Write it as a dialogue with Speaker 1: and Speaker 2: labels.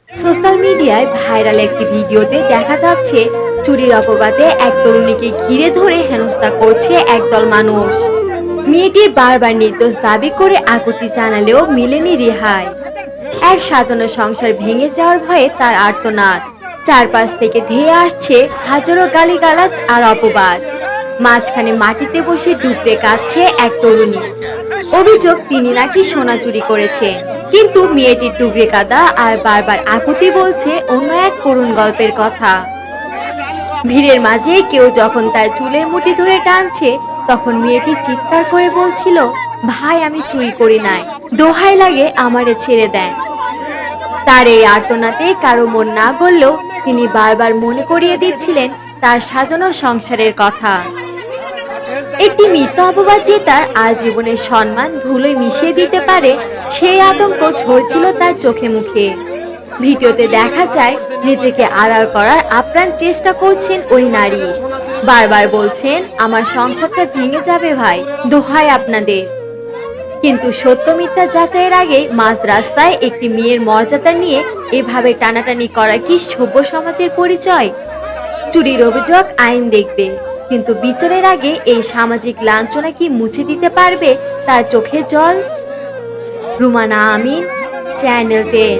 Speaker 1: Social মিডিয়ায় viral একটি ভিডিওতে দেখা যাচ্ছে চুরির অপবাদে এক তরুণীকে ঘিরে ধরে হেনস্থা করছে একদল মানুষ। মেয়েটি বারবার নির্দোষ দাবি করে আকুতি জানালেও মিলেনি রেহাই। এক সাজানো সংসার ভেঙে যাওয়ার ভয়ে তার আর্তনাদ। চারপাশ থেকে ধেয়ে আসছে হাজারো গালিগালাজ আর অপবাদ। মাঝখানে মাটিতে বসে ডুবতে কাঁদছে এক তরুণী। অভিযোগ তিনি নাকি সোনা চুরি করেছেন, কিন্তু মেয়েটির ডুবরে কাদা আর বারবার আকুতি বলছে অন্য এক করুণ গল্পের কথা। ভিড়ের মাঝে কেউ যখন তার চুলের মুঠি ধরে টানছে, তখন মেয়েটি চিৎকার করে বলছিল, ভাই আমি চুরি করি নাই, দোহাই লাগে আমারে ছেড়ে দেন। তার এই আর্তনাতে কারো মন না গললেও তিনি বারবার মনে করিয়ে দিচ্ছিলেন তার সাজানো সংসারের কথা। একটি মিথ্যা অপবাদ যে তার আজীবনের সম্মান ধুলোয় মিশিয়ে দিতে পারে, সেই আতঙ্ক ঝরছিল তার চোখে মুখে। ভিডিওতে দেখা যায় নিজেকে আড়াল করার আপ্রাণ চেষ্টা করছেন ওই নারী। বারবার বলছেন, আমার সংসারটা ভেঙে যাবে ভাই, দোহাই আপনাদের। কিন্তু সত্য মিথ্যা যাচাইয়ের আগে মাঝ রাস্তায় একটি মেয়ের মর্যাদা নিয়ে এভাবে টানাটানি করা কি সভ্য সমাজের পরিচয়? চুরির অভিযোগ আইন দেখবে, কিন্তু বিচারের আগে এই সামাজিক লাঞ্ছনা কি মুছে দিতে পারবে তার চোখের জল? রুমানা আমিন, চ্যানেল 10।